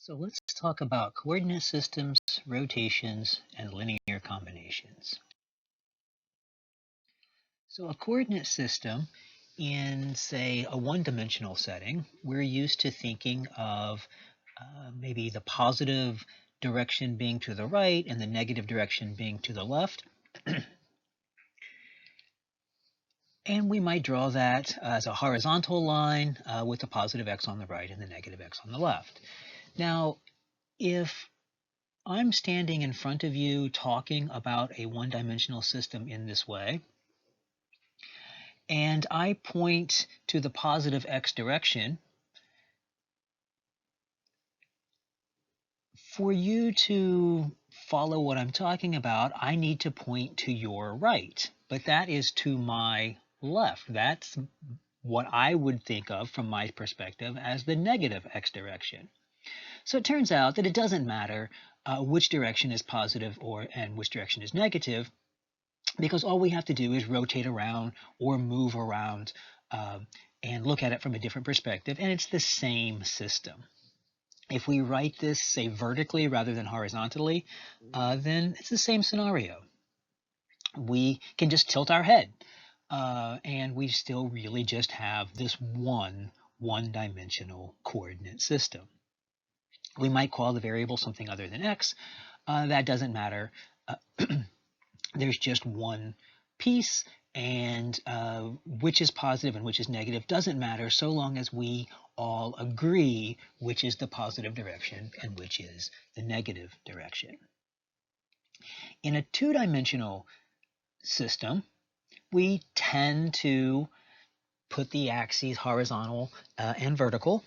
So let's talk about coordinate systems, rotations, and linear combinations. So a coordinate system in, say, a one-dimensional setting, we're used to thinking of maybe the positive direction being to the right and the negative direction being to the left. And we might draw that as a horizontal line with the positive x on the right and the negative x on the left. Now, if I'm standing in front of you talking about a one-dimensional system in this way, and I point to the positive x direction, for you to follow what I'm talking about, I need to point to your right, but that is to my left. That's what I would think of from my perspective as the negative x direction. So it turns out that it doesn't matter which direction is positive and which direction is negative, because all we have to do is rotate around or move around and look at it from a different perspective, and it's the same system. If we write this, say, vertically rather than horizontally, then it's the same scenario. We can just tilt our head, and we still really just have this one-dimensional coordinate system. We might call the variable something other than x. That doesn't matter. There's just one piece, and which is positive and which is negative doesn't matter so long as we all agree which is the positive direction and which is the negative direction. In a two-dimensional system, we tend to put the axes horizontal and vertical.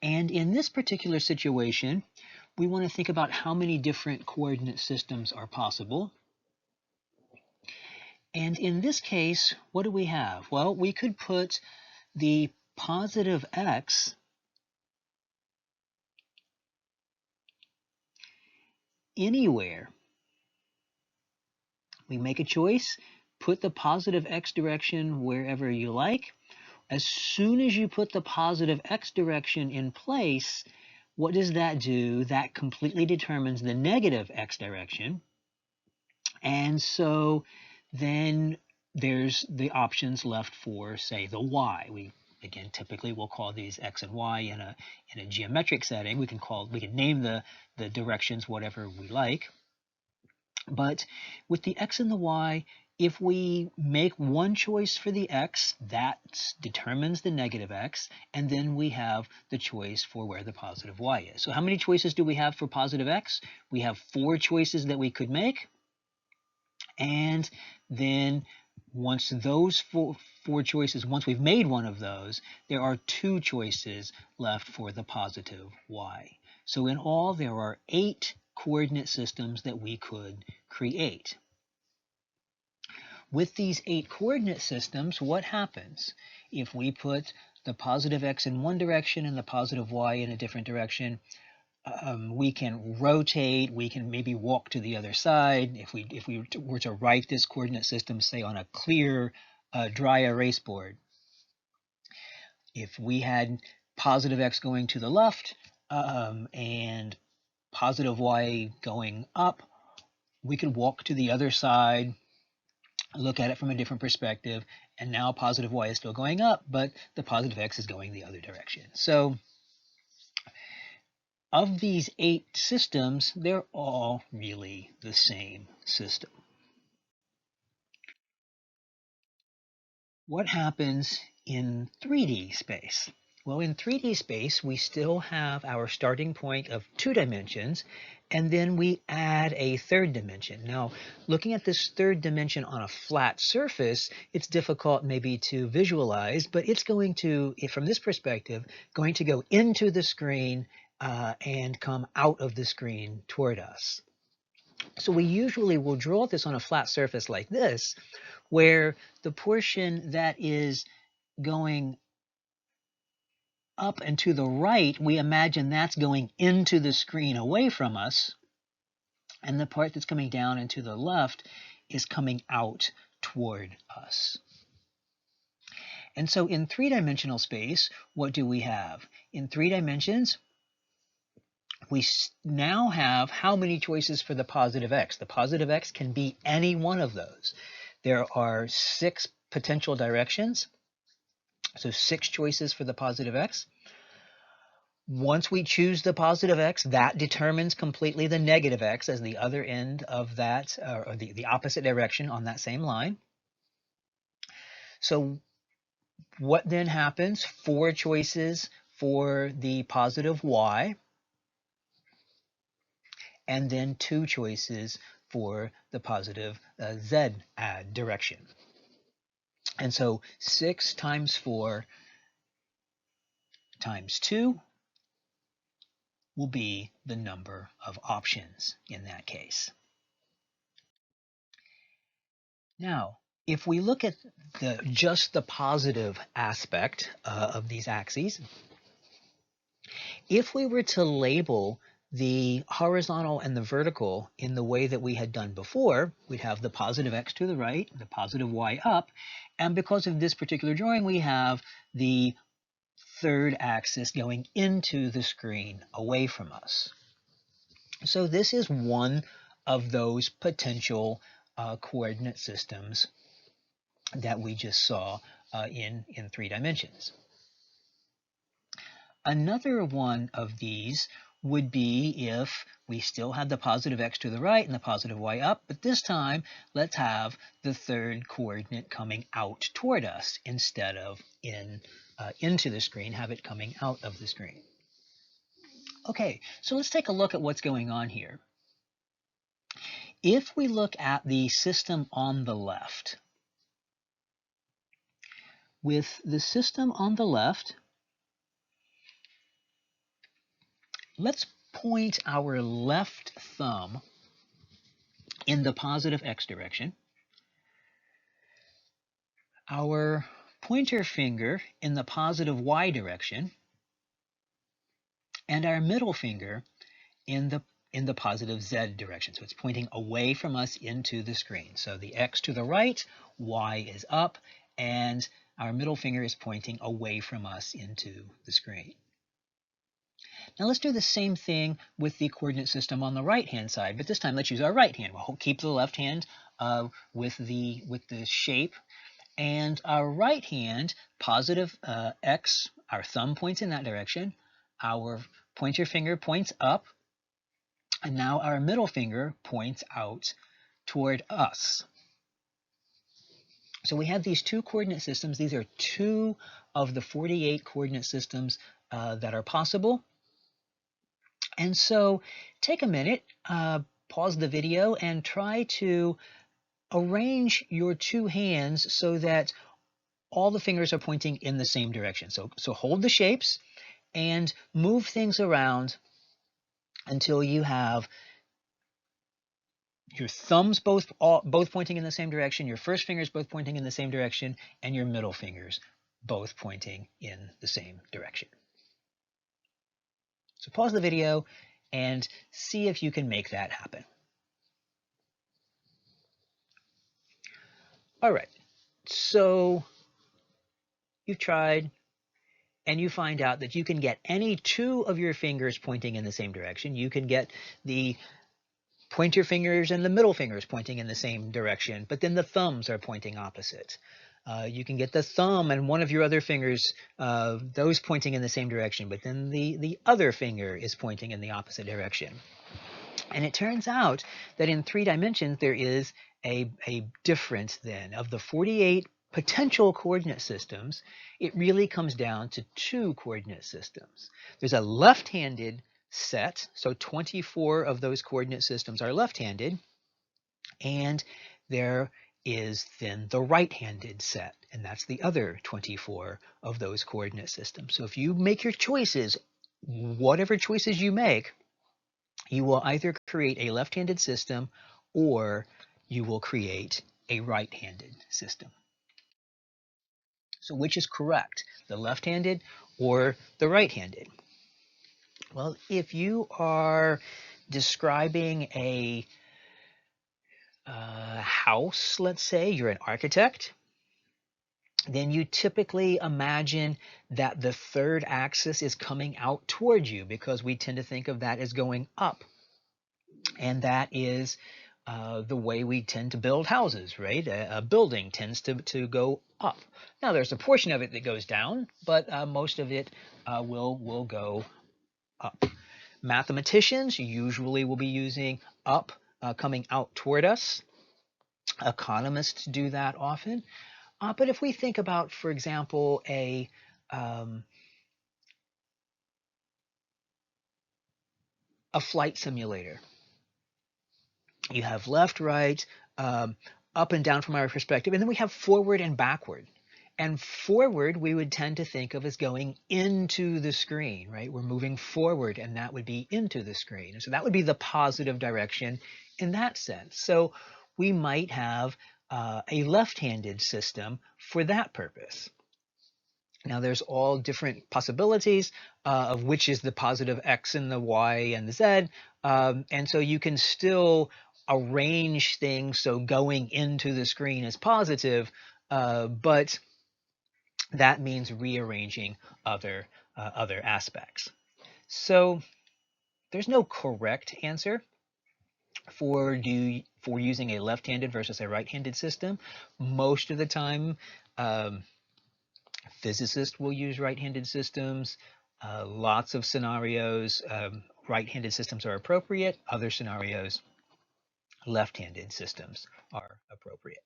And in this particular situation, we want to think about how many different coordinate systems are possible. And in this case, what do we have? Well, we could put the positive x anywhere. We make a choice, put the positive x direction wherever you like. As soon as you put the positive x direction in place, what does that do? That completely determines the negative x direction. And so then there's the options left for, say, the y. We again typically will call these x and y in a geometric setting. We can name the directions whatever we like. But with the x and the y, if we make one choice for the x, that determines the negative x, and then we have the choice for where the positive y is. So how many choices do we have for positive x? We have 4 choices that we could make. And then once those four choices, once we've made one of those, there are 2 choices left for the positive y. So in all, there are 8 coordinate systems that we could create. With these 8 coordinate systems, what happens? If we put the positive x in one direction and the positive y in a different direction, we can rotate, we can maybe walk to the other side. If we were to write this coordinate system, say, on a clear, dry erase board, if we had positive x going to the left and positive y going up, we could walk to the other side, look at it from a different perspective, and now positive y is still going up, but the positive x is going the other direction. So of these 8 systems, they're all really the same system. What happens in 3D space? Well, in 3D space, we still have our starting point of 2 dimensions, and then we add a 3rd dimension. Now, looking at this 3rd dimension on a flat surface, it's difficult maybe to visualize, but it's going to, from this perspective, going to go into the screen and come out of the screen toward us. So we usually will draw this on a flat surface like this, where the portion that is going up and to the right, we imagine that's going into the screen away from us, and the part that's coming down and to the left is coming out toward us. And so in 3-dimensional space, what do we have? In 3 dimensions, we now have how many choices for the positive x? The positive x can be any one of those. There are 6 potential directions, so 6 choices for the positive x. Once we choose the positive x, that determines completely the negative x as the other end of that, or the opposite direction on that same line. So what then happens? 4 choices for the positive y, and then 2 choices for the positive z direction. And so 6 times 4 times 2 will be the number of options in that case. Now, if we look at just the positive aspect of these axes, if we were to label the horizontal and the vertical in the way that we had done before, we'd have the positive x to the right, the positive y up, and because of this particular drawing, we have the third axis going into the screen away from us. So this is one of those potential coordinate systems that we just saw in 3 dimensions. Another one of these would be if we still had the positive x to the right and the positive y up, but this time let's have the third coordinate coming out toward us instead of into the screen, have it coming out of the screen. Okay, so let's take a look at what's going on here. If we look at the system on the left, with the system on the left, let's point our left thumb in the positive x direction, our pointer finger in the positive y direction, and our middle finger in the positive z direction. So it's pointing away from us into the screen. So the x to the right, y is up, and our middle finger is pointing away from us into the screen. Now let's do the same thing with the coordinate system on the right-hand side, but this time let's use our right hand. We'll keep the left hand with the shape, and our right hand, positive x, our thumb points in that direction, our pointer finger points up, and now our middle finger points out toward us. So we have these 2 coordinate systems. These are 2 of the 48 coordinate systems that are possible. And so take a minute, pause the video, and try to arrange your 2 hands so that all the fingers are pointing in the same direction. So hold the shapes and move things around until you have your thumbs both pointing in the same direction, your first fingers both pointing in the same direction, and your middle fingers both pointing in the same direction. So pause the video and see if you can make that happen. All right, so you've tried, and you find out that you can get any 2 of your fingers pointing in the same direction. You can get the pointer fingers and the middle fingers pointing in the same direction, but then the thumbs are pointing opposite. You can get the thumb and one of your other fingers, those pointing in the same direction, but then the other finger is pointing in the opposite direction. And it turns out that in 3 dimensions, there is a difference then. Of the 48 potential coordinate systems, it really comes down to 2 coordinate systems. There's a left-handed set, so 24 of those coordinate systems are left-handed, and there is then the right-handed set, and that's the other 24 of those coordinate systems. So if you make your choices, whatever choices you make, you will either create a left-handed system or you will create a right-handed system. So which is correct, the left-handed or the right-handed? Well, if you are describing a house, let's say, you're an architect, then you typically imagine that the third axis is coming out towards you, because we tend to think of that as going up. And that is the way we tend to build houses, right? A building tends to go up. Now, there's a portion of it that goes down, but most of it will go up. Mathematicians usually will be using up coming out toward us. Economists do that often. But if we think about, for example, um, a flight simulator, you have left, right, um, up and down from our perspective, and then we have forward and backward. And forward, we would tend to think of as going into the screen, right? We're moving forward, and that would be into the screen. And so that would be the positive direction in that sense. So we might have a left-handed system for that purpose. Now, there's all different possibilities of which is the positive X and the Y and the Z. And so you can still arrange things so going into the screen is positive, but that means rearranging other aspects. So there's no correct answer for using a left-handed versus a right-handed system. Most of the time, um, physicists will use right-handed systems. Lots of scenarios, right-handed systems are appropriate. Other scenarios, left-handed systems are appropriate.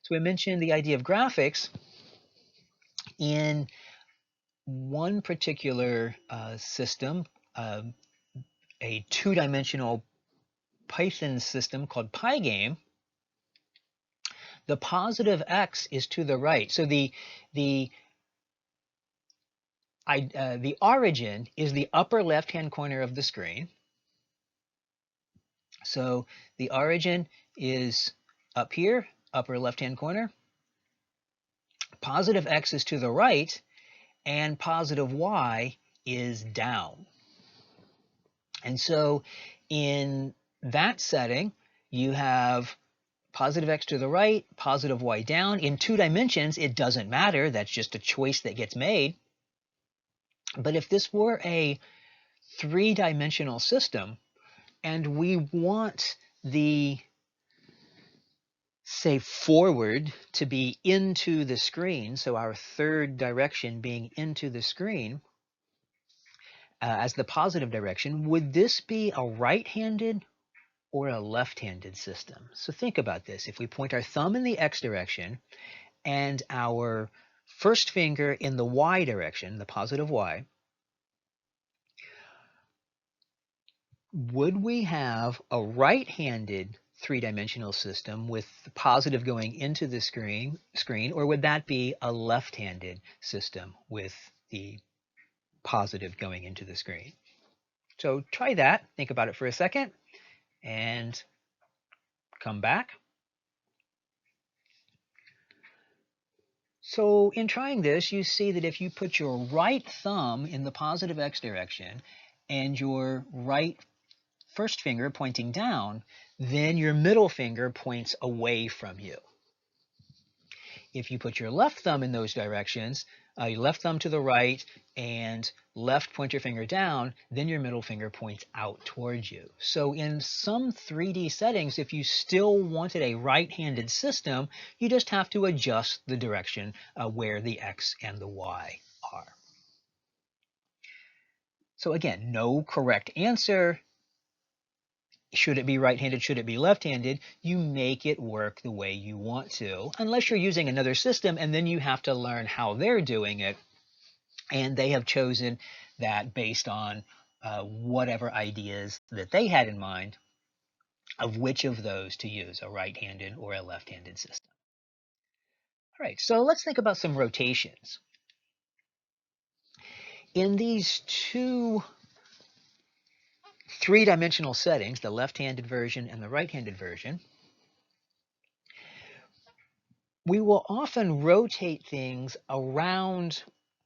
So we mentioned the idea of graphics. In one particular system, a two-dimensional Python system called Pygame, the positive X is to the right. So the origin is the upper left-hand corner of the screen. So the origin is up here, upper left-hand corner. Positive X is to the right, and positive Y is down. And so in that setting, you have positive X to the right, positive Y down. In 2 dimensions, it doesn't matter. That's just a choice that gets made. But if this were a 3-dimensional system, and we want the, say, forward to be into the screen, so our third direction being into the screen as the positive direction, would this be a right-handed or a left-handed system? So think about this. If we point our thumb in the X direction and our first finger in the Y direction, the positive Y, would we have a right-handed 3-dimensional system with the positive going into the screen, or would that be a left-handed system with the positive going into the screen? So try that. Think about it for a second and come back. So in trying this, you see that if you put your right thumb in the positive X direction and your right first finger pointing down, then your middle finger points away from you. If you put your left thumb in those directions, your left thumb to the right and left pointer finger down, then your middle finger points out towards you. So in some 3D settings, if you still wanted a right-handed system, you just have to adjust the direction where the X and the Y are. So again, no correct answer. Should it be right-handed? Should it be left-handed? You make it work the way you want to, unless you're using another system, and then you have to learn how they're doing it. And they have chosen that based on whatever ideas that they had in mind of which of those to use, a right-handed or a left-handed system. All right, so let's think about some rotations. In these two 3-dimensional settings, the left-handed version and the right-handed version, we will often rotate things around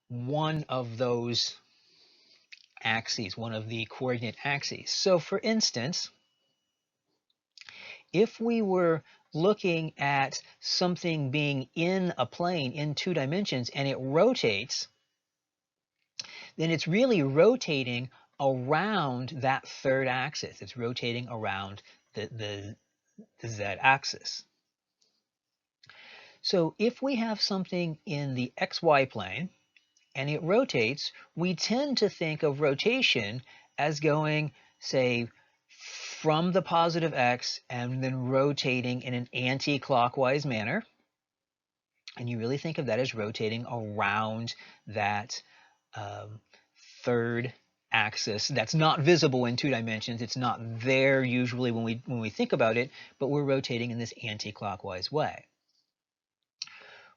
one of those axes, one of the coordinate axes. So for instance, if we were looking at something being in a plane in 2 dimensions and it rotates, then it's really rotating around that third axis. It's rotating around the z-axis. So if we have something in the xy plane and it rotates, we tend to think of rotation as going, say, from the positive x and then rotating in an anti-clockwise manner. And you really think of that as rotating around that third axis that's not visible in 2 dimensions. It's not there usually when we think about it, but we're rotating in this anti-clockwise way.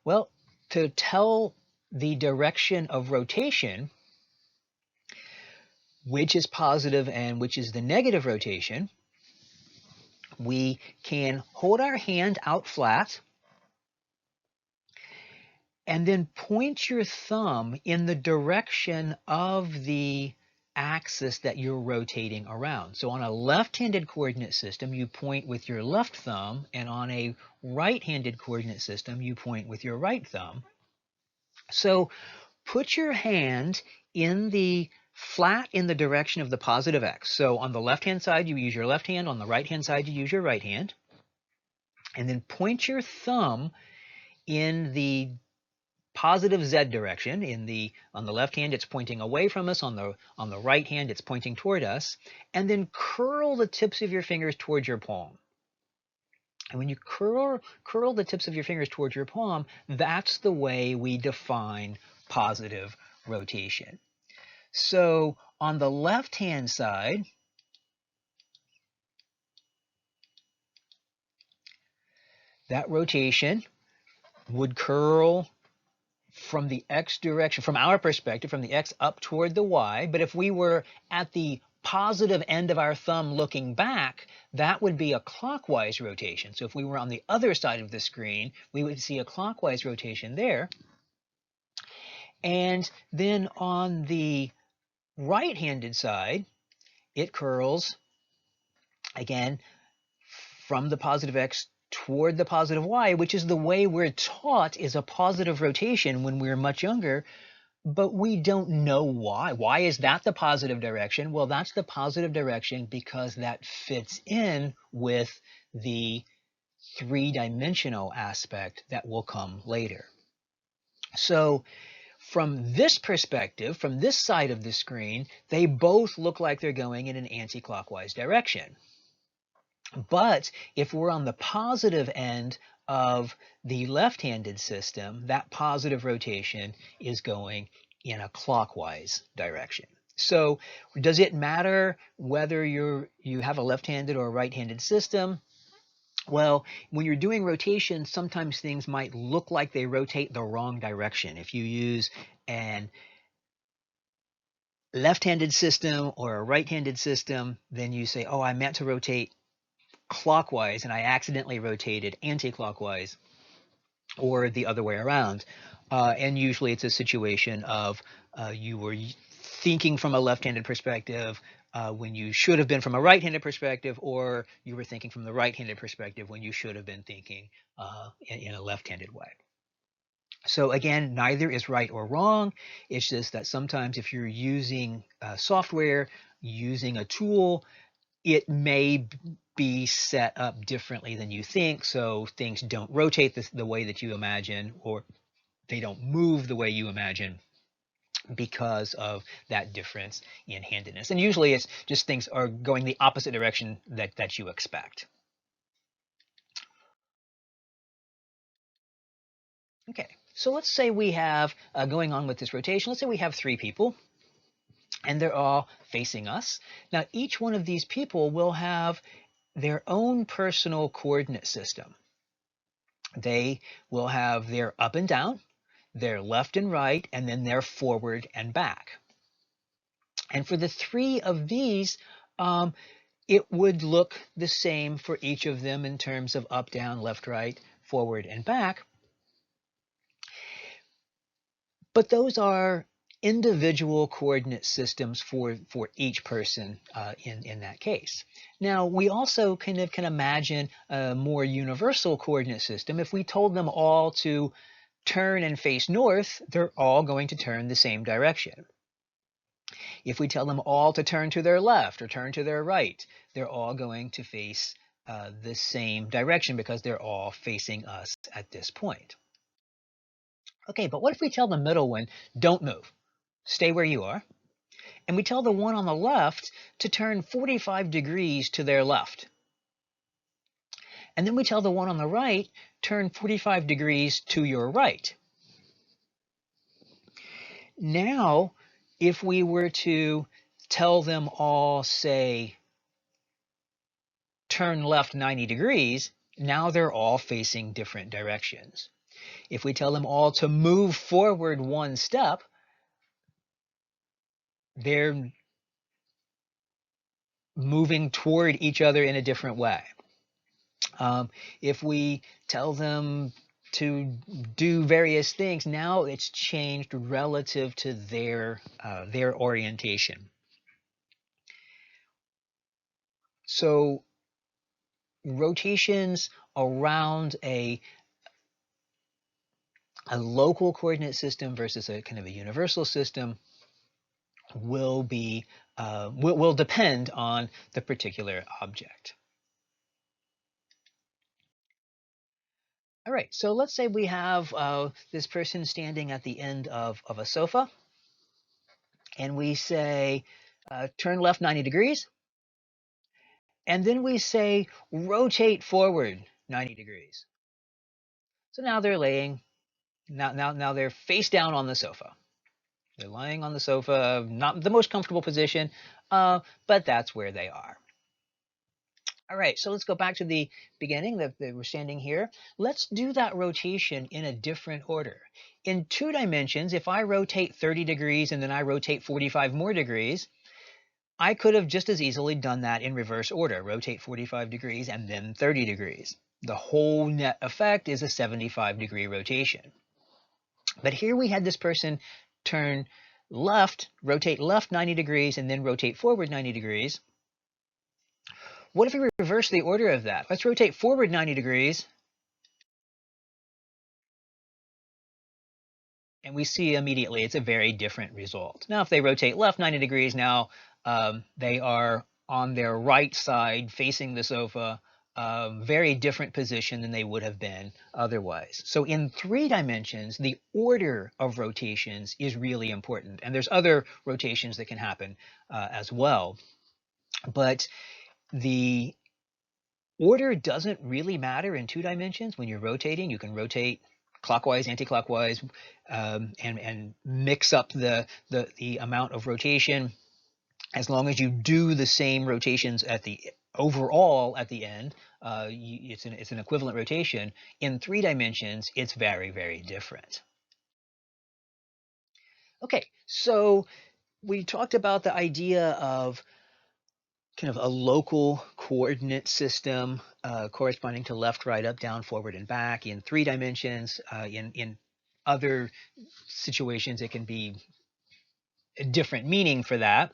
Well, to tell the direction of rotation, which is positive and which is the negative rotation, we can hold our hand out flat and then point your thumb in the direction of the axis that you're rotating around. So on a left-handed coordinate system, you point with your left thumb, and on a right-handed coordinate system, you point with your right thumb. So put your hand in the flat in the direction of the positive x. So on the left-hand side, you use your left hand. On the right-hand side, you use your right hand. And then point your thumb in the positive z direction. On the left hand, it's pointing away from us. On the right hand, it's pointing toward us. And then curl the tips of your fingers towards your palm. And when you curl the tips of your fingers towards your palm, that's the way we define positive rotation. So on the left-hand side, that rotation would curl from the x direction, from our perspective, from the x up toward the y. But if we were at the positive end of our thumb looking back, that would be a clockwise rotation. So if we were on the other side of the screen, we would see a clockwise rotation there. And then on the right-handed side, it curls, again, from the positive x toward the positive y, which is the way we're taught is a positive rotation when we're much younger, but we don't know why. Why is that the positive direction? Well, that's the positive direction because that fits in with the 3-dimensional aspect that will come later. So from this perspective, from this side of the screen, they both look like they're going in an anti-clockwise direction. But if we're on the positive end of the left-handed system, that positive rotation is going in a clockwise direction. So does it matter whether you have a left-handed or a right-handed system? Well, when you're doing rotation, sometimes things might look like they rotate the wrong direction. If you use an left-handed system or a right-handed system, then you say, oh, I meant to rotate clockwise and I accidentally rotated anti-clockwise, or the other way around. And usually it's a situation of you were thinking from a left-handed perspective when you should have been from a right-handed perspective, or you were thinking from the right-handed perspective when you should have been thinking in a left-handed way. So again, neither is right or wrong. It's just that sometimes if you're using software, using a tool, it may be set up differently than you think, so things don't rotate the way that you imagine, or they don't move the way you imagine because of that difference in handedness. And usually it's just things are going the opposite direction that you expect. Okay, so let's say we have, going on with this rotation, let's say we have 3 people, and they're all facing us. Now, each one of these people will have their own personal coordinate system. They will have their up and down, their left and right, and then their forward and back. And for the 3 of these, it would look the same for each of them in terms of up, down, left, right, forward, and back. But those are individual coordinate systems for each person in that case. Now, we also kind of can imagine a more universal coordinate system. If we told them all to turn and face north, they're all going to turn the same direction. If we tell them all to turn to their left or turn to their right, they're all going to face the same direction because they're all facing us at this point. Okay, but what if we tell the middle one, don't move, stay where you are, and we tell the one on the left to turn 45 degrees to their left. And then we tell the one on the right, turn 45 degrees to your right. Now, if we were to tell them all, say, turn left 90 degrees, now they're all facing different directions. If we tell them all to move forward one step, they're moving toward each other in a different way. If we tell them to do various things, now it's changed relative to their orientation. So rotations around a local coordinate system versus a kind of a universal system will be will depend on the particular object. All right, so let's say we have this person standing at the end of a sofa, and we say turn left 90 degrees, and then we say rotate forward 90 degrees. So now they're laying, now they're face down on the sofa. They're lying on the sofa, not the most comfortable position, but that's where they are. All right, so let's go back to the beginning that they were standing here. Let's do that rotation in a different order. In 2 dimensions, if I rotate 30 degrees and then I rotate 45 more degrees, I could have just as easily done that in reverse order, rotate 45 degrees and then 30 degrees. The whole net effect is a 75-degree rotation. But here we had this person turn left, rotate left 90 degrees, and then rotate forward 90 degrees. What if we reverse the order of that? Let's rotate forward 90 degrees. And we see immediately it's a very different result. Now, if they rotate left 90 degrees, now they are on their right side facing the sofa, very different position than they would have been otherwise. So in 3 dimensions, the order of rotations is really important. And there's other rotations that can happen as well. But the order doesn't really matter in 2 dimensions. When you're rotating, you can rotate clockwise, anti-clockwise, and mix up the amount of rotation. As long as you do the same rotations at the overall at the end, it's an equivalent rotation. In 3 dimensions, it's very, very different. Okay, so we talked about the idea of kind of a local coordinate system corresponding to left, right, up, down, forward, and back in 3 dimensions. In other situations, it can be a different meaning for that.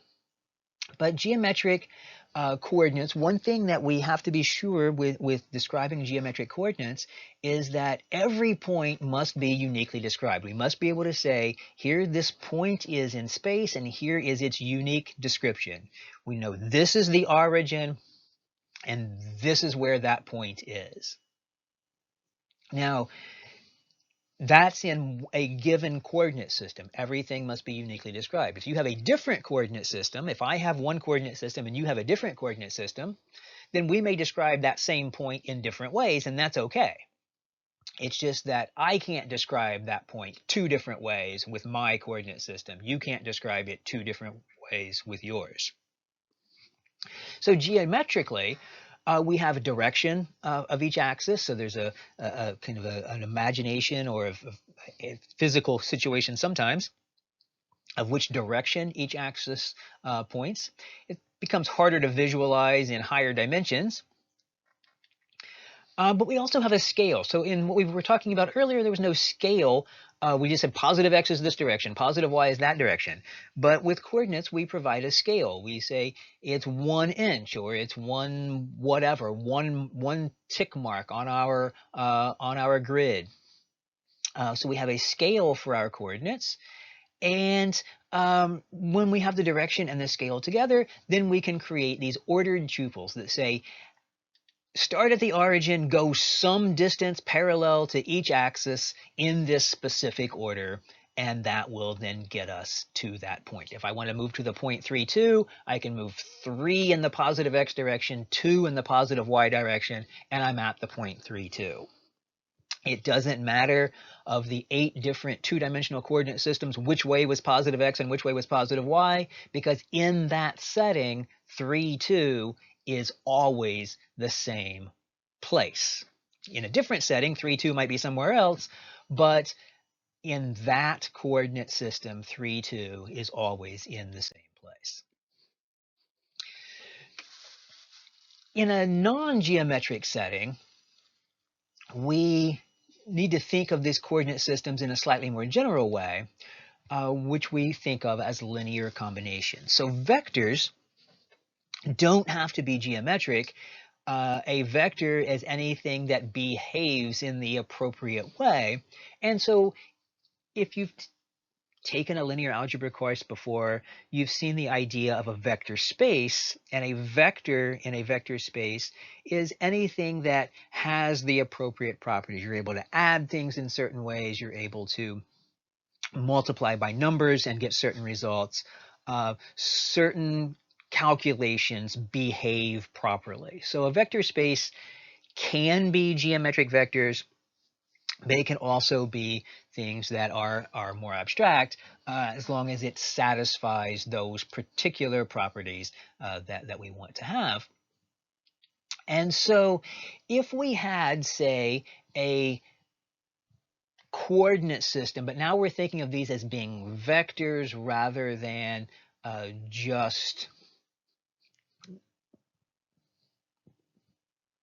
But geometric coordinates, one thing that we have to be sure with describing geometric coordinates is that every point must be uniquely described. We must be able to say, here this point is in space and here is its unique description. We know this is the origin and this is where that point is. Now, that's in a given coordinate system. Everything must be uniquely described. If you have a different coordinate system, if I have one coordinate system and you have a different coordinate system, then we may describe that same point in different ways, and that's okay. It's just that I can't describe that point 2 different ways with my coordinate system. You can't describe it 2 different ways with yours. So geometrically, we have a direction of each axis. So there's a kind of an imagination or a physical situation sometimes of which direction each axis points. It becomes harder to visualize in higher dimensions. But we also have a scale. So in what we were talking about earlier, there was no scale We just said positive x is this direction, positive y is that direction. But with coordinates, we provide a scale. We say it's 1 inch or it's one whatever, one tick mark on our grid. So we have a scale for our coordinates. And when we have the direction and the scale together, then we can create these ordered tuples that say, start at the origin, go some distance parallel to each axis in this specific order, and that will then get us to that point. If I want to move to the point 3, 2, I can move 3 in the positive x direction, 2 in the positive y direction, and I'm at the point 3, 2. It doesn't matter of the 8 different two-dimensional coordinate systems which way was positive x and which way was positive y, because in that setting, 3, 2 is always the same place. In a different setting, 3, 2 might be somewhere else, but in that coordinate system, 3, 2 is always in the same place. In a non-geometric setting, we need to think of these coordinate systems in a slightly more general way, which we think of as linear combinations. So vectors don't have to be geometric. A vector is anything that behaves in the appropriate way. And so if you've taken a linear algebra course before, you've seen the idea of a vector space, and a vector in a vector space is anything that has the appropriate properties. You're able to add things in certain ways. You're able to multiply by numbers and get certain results. Certain calculations behave properly. So a vector space can be geometric vectors. They can also be things that are more abstract, as long as it satisfies those particular properties that we want to have. And so if we had, say, a coordinate system, but now we're thinking of these as being vectors rather than just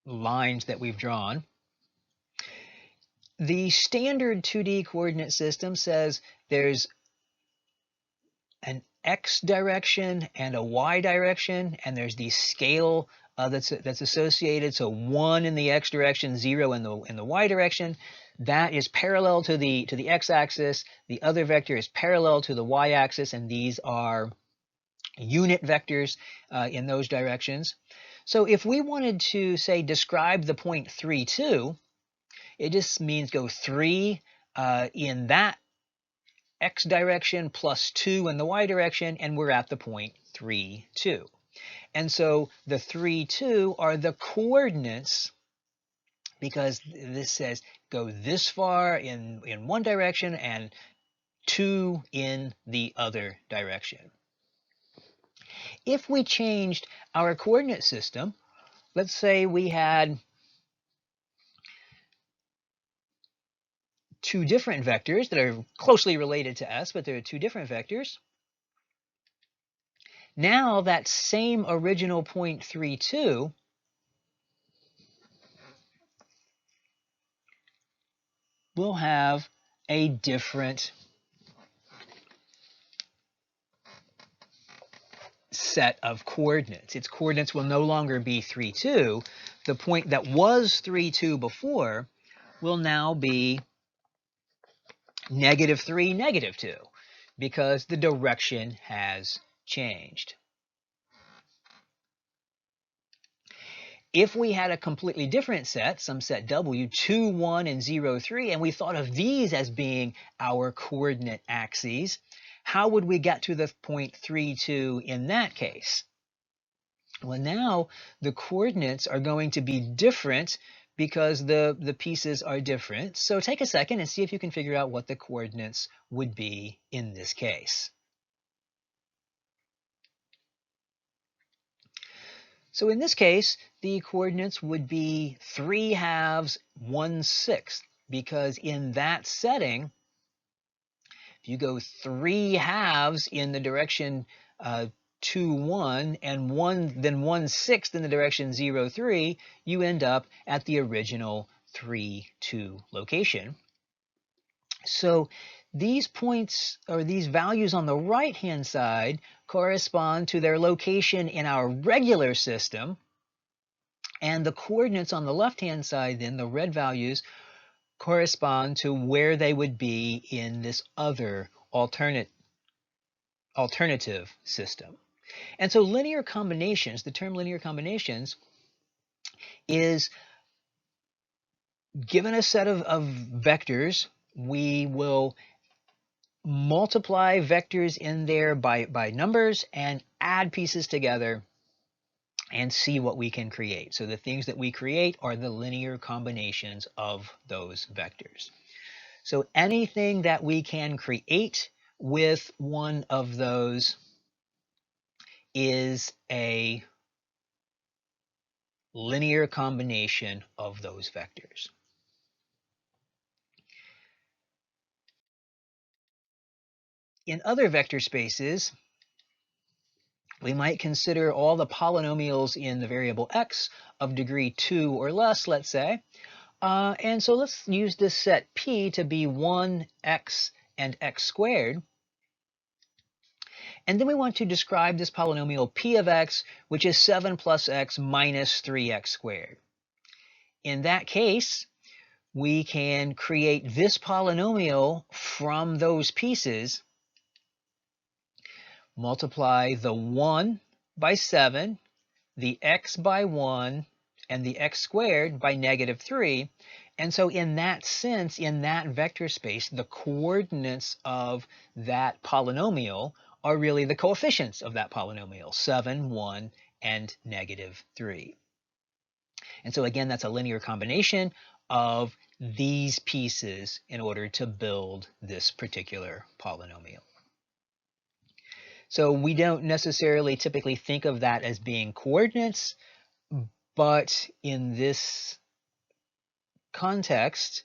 lines that we've drawn. The standard 2D coordinate system says there's an x direction and a y direction, and there's the scale that's associated. So 1 in the x direction, 0 in the y direction. That is parallel to the x-axis. The other vector is parallel to the y-axis, and these are unit vectors in those directions. So if we wanted to, say, describe the point 3, 2, it just means go 3 in that x direction plus 2 in the y direction, and we're at the point 3, 2. And so the 3, 2 are the coordinates, because this says go this far in one direction and 2 in the other direction. If we changed our coordinate system, let's say we had 2 different vectors that are closely related to S, but there are 2 different vectors. Now that same original point 3, 2 will have a different set of coordinates. Its coordinates will no longer be 3, 2. The point that was 3, 2 before will now be -3, -2, because the direction has changed. If we had a completely different set, some set W, 2, 1, and 0, 3, and we thought of these as being our coordinate axes, how would we get to the point 3, 2 in that case? Well, now the coordinates are going to be different because the pieces are different. So take a second and see if you can figure out what the coordinates would be in this case. So in this case, the coordinates would be 3/2, 1/6, because in that setting, if you go 3/2 in the direction 2, 1, and then 1/6 in the direction 0, 3, you end up at the original 3, 2 location. So these points or these values on the right-hand side correspond to their location in our regular system, and the coordinates on the left-hand side, then the red values, correspond to where they would be in this other alternative system. And so linear combinations, the term linear combinations, is given a set of vectors, we will multiply vectors in there by numbers and add pieces together and see what we can create. So the things that we create are the linear combinations of those vectors. So anything that we can create with one of those is a linear combination of those vectors. In other vector spaces, we might consider all the polynomials in the variable x of degree 2 or less, let's say. And so let's use this set P to be 1x and x squared. And then we want to describe this polynomial P of x, which is 7 plus x minus 3x squared. In that case, we can create this polynomial from those pieces, multiply the 1 by 7, the x by 1, and the x squared by negative 3. And so in that sense, in that vector space, the coordinates of that polynomial are really the coefficients of that polynomial, 7, 1, and negative 3. And so again, that's a linear combination of these pieces in order to build this particular polynomial. So we don't necessarily typically think of that as being coordinates, but in this context,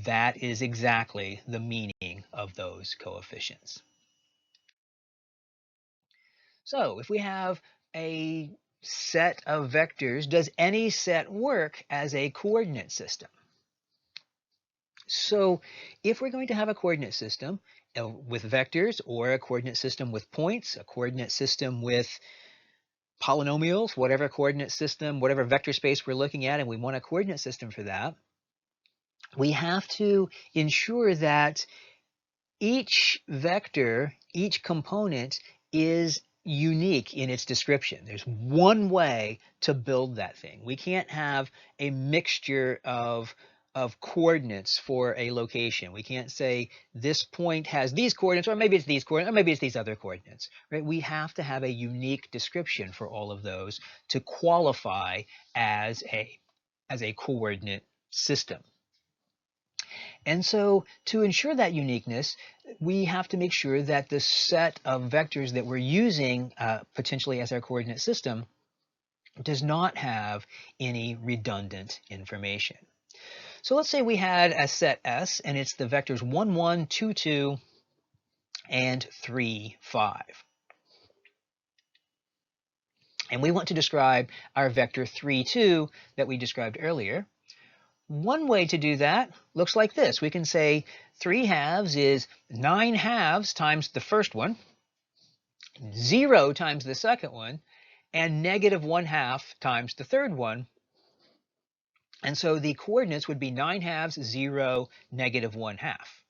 that is exactly the meaning of those coefficients. So if we have a set of vectors, does any set work as a coordinate system? So if we're going to have a coordinate system with vectors, or a coordinate system with points, a coordinate system with polynomials, whatever coordinate system, whatever vector space we're looking at, and we want a coordinate system for that, we have to ensure that each vector, each component is unique in its description. There's one way to build that thing. We can't have a mixture of coordinates for a location. We can't say this point has these coordinates, or maybe it's these coordinates, or maybe it's these other coordinates, right? We have to have a unique description for all of those to qualify as a coordinate system. And so to ensure that uniqueness, we have to make sure that the set of vectors that we're using potentially as our coordinate system does not have any redundant information. So let's say we had a set S, and it's the vectors 1, 1, 2, 2, and 3, 5. And we want to describe our vector 3, 2 that we described earlier. One way to do that looks like this. We can say 3 halves is 9 halves times the first one, 0 times the second one, and negative 1 half times the third one. And so the coordinates would be 9 halves, 0, negative 1 half.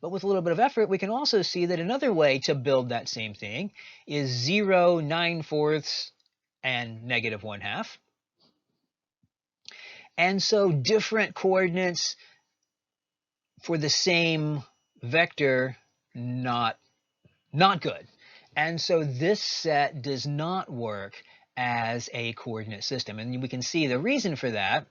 But with a little bit of effort, we can also see that another way to build that same thing is 0, 9 fourths, and negative 1 half. And so different coordinates for the same vector, not good. And so this set does not work as a coordinate system. And we can see the reason for that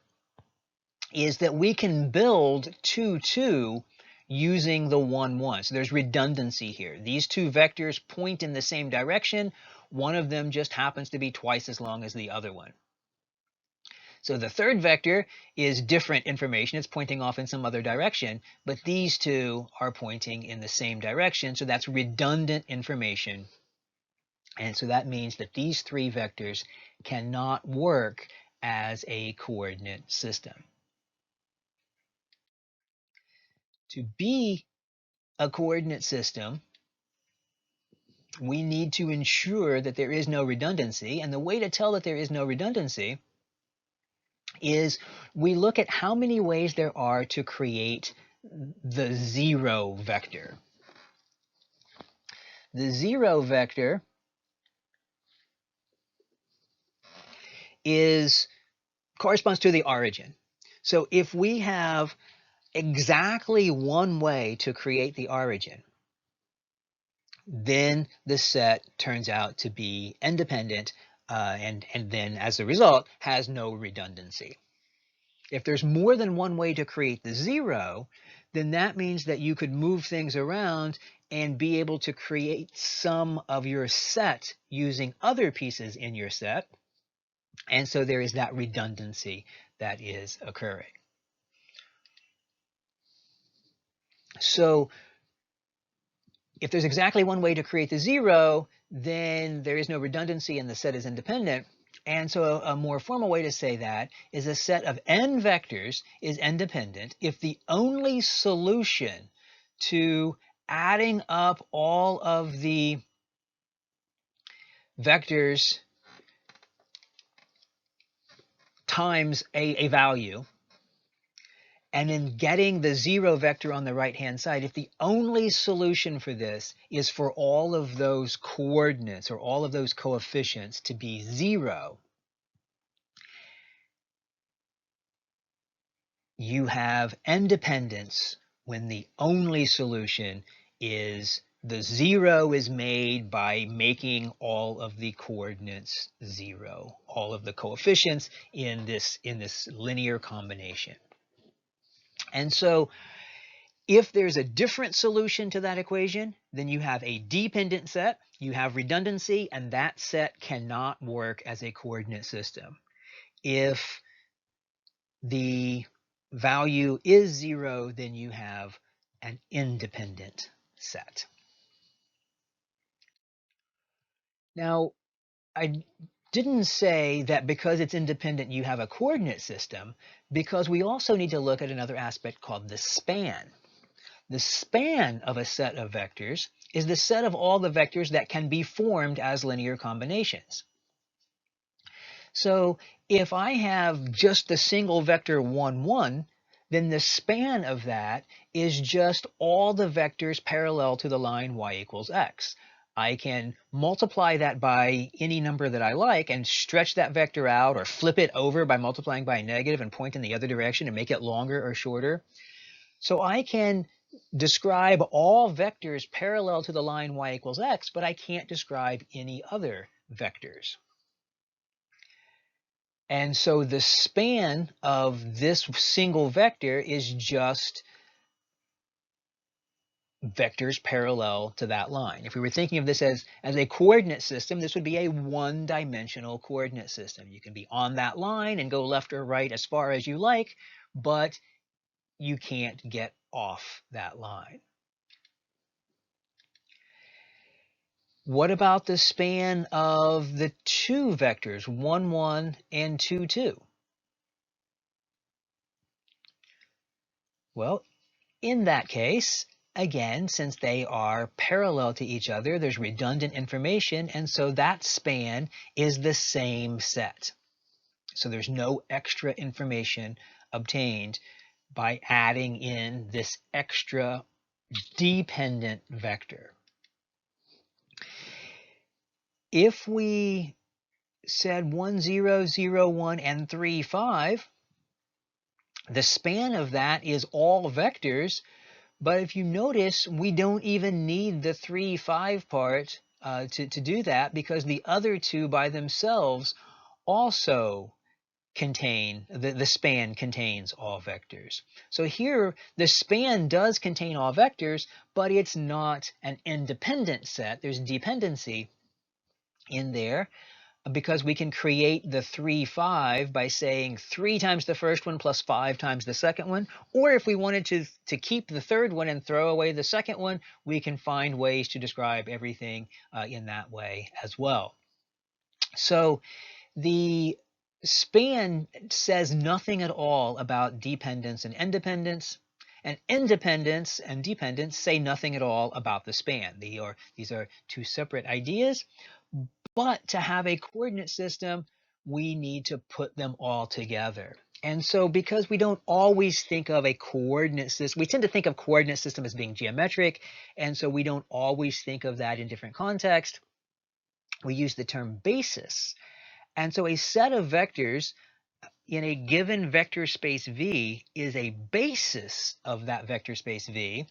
is that we can build 2, 2 using the 1, 1. So there's redundancy here. These two vectors point in the same direction. One of them just happens to be twice as long as the other one. So the third vector is different information. It's pointing off in some other direction, but these two are pointing in the same direction. So that's redundant information. And so that means that these three vectors cannot work as a coordinate system. to be a coordinate system, we need to ensure that there is no redundancy. And the way to tell that there is no redundancy is we look at how many ways there are to create the zero vector. The zero vector corresponds to the origin. So if we have exactly one way to create the origin, then the set turns out to be independent, and then as a result has no redundancy. If there's more than one way to create the zero, then that means that you could move things around and be able to create some of your set using other pieces in your set. And so there is that redundancy that is occurring. So if there's exactly one way to create the zero, then there is no redundancy and the set is independent. And so a more formal way to say that is a set of n vectors is independent if the only solution to adding up all of the vectors times a value, and then getting the zero vector on the right-hand side, if the only solution for this is for all of those coordinates or all of those coefficients to be zero, you have independence when the only solution is the zero is made by making all of the coordinates zero, all of the coefficients in this linear combination. And so if there's a different solution to that equation, then you have a dependent set, you have redundancy, and that set cannot work as a coordinate system. If the value is zero, then you have an independent set. Now, I didn't say that because it's independent you have a coordinate system, because we also need to look at another aspect called the span. The span of a set of vectors is the set of all the vectors that can be formed as linear combinations. So if I have just the single vector 1, 1, then the span of that is just all the vectors parallel to the line y equals x. I can multiply that by any number that I like and stretch that vector out, or flip it over by multiplying by a negative and point in the other direction and make it longer or shorter. So I can describe all vectors parallel to the line y equals x, but I can't describe any other vectors. And so the span of this single vector is just vectors parallel to that line. If we were thinking of this as a coordinate system, this would be a one-dimensional coordinate system. You can be on that line and go left or right as far as you like, but you can't get off that line. What about the span of the two vectors, 1, 1 and 2, 2? Well, in that case, again, since they are parallel to each other, there's redundant information, and so that span is the same set. So there's no extra information obtained by adding in this extra dependent vector. If we said 1, 0, 0, 1, and 3, 5, the span of that is all vectors, but if you notice, we don't even need the 3, 5 part to do that, because the other two by themselves also contain, the span contains all vectors. So here, the span does contain all vectors, but it's not an independent set. There's dependency in there, because we can create the 3, 5 by saying 3 times the first one plus 5 times the second one. Or if we wanted to keep the third one and throw away the second one, we can find ways to describe everything in that way as well. So the span says nothing at all about dependence and independence. And independence and dependence say nothing at all about the span. These are two separate ideas, but to have a coordinate system, we need to put them all together. And so because we don't always think of a coordinate system, we tend to think of coordinate system as being geometric, and so we don't always think of that in different contexts. We use the term basis. And so a set of vectors in a given vector space V is a basis of that vector space V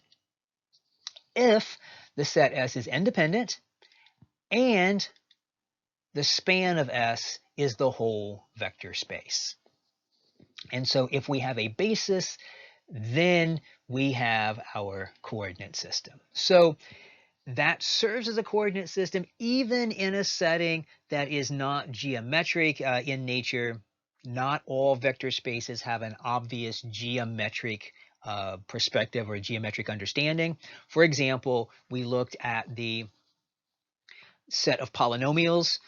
if the set S is independent and the span of S is the whole vector space. And so if we have a basis, then we have our coordinate system. So that serves as a coordinate system even in a setting that is not geometric in nature. Not all vector spaces have an obvious geometric perspective or geometric understanding. For example, we looked at the set of polynomials.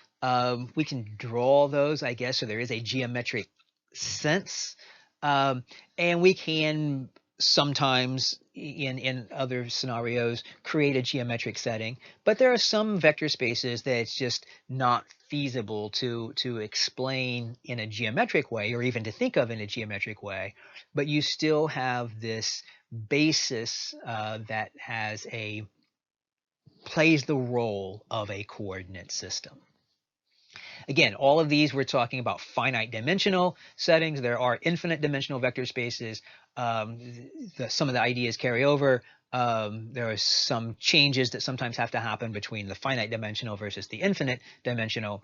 We can draw those, I guess, so there is a geometric sense. And we can sometimes, in other scenarios, create a geometric setting. But there are some vector spaces that it's just not feasible to explain in a geometric way, or even to think of in a geometric way. But you still have this basis that plays the role of a coordinate system. Again, all of these we're talking about finite dimensional settings. There are infinite dimensional vector spaces. Some of the ideas carry over. There are some changes that sometimes have to happen between the finite dimensional versus the infinite dimensional.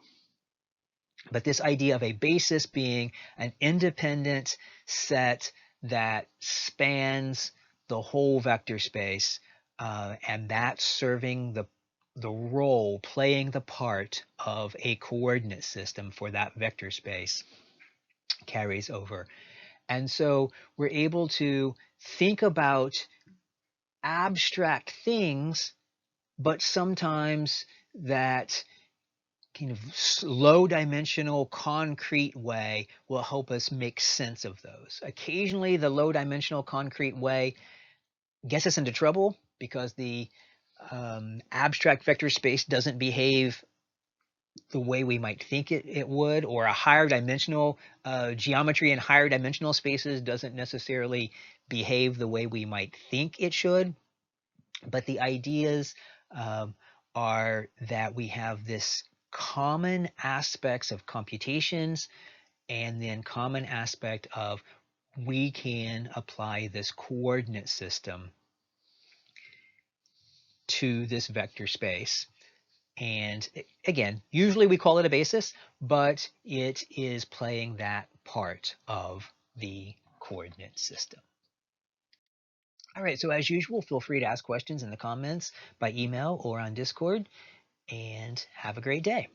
But this idea of a basis being an independent set that spans the whole vector space, and that's serving the role, playing the part of a coordinate system for that vector space, carries over. And so we're able to think about abstract things, but sometimes that kind of low dimensional concrete way will help us make sense of those. Occasionally the low dimensional concrete way gets us into trouble because the abstract vector space doesn't behave the way we might think it would, or a higher dimensional geometry in higher dimensional spaces doesn't necessarily behave the way we might think it should. But the ideas are that we have this common aspects of computations and then common aspect of we can apply this coordinate system to this vector space. And again, usually we call it a basis, but it is playing that part of the coordinate system. All right, so as usual, feel free to ask questions in the comments by email or on Discord, and have a great day.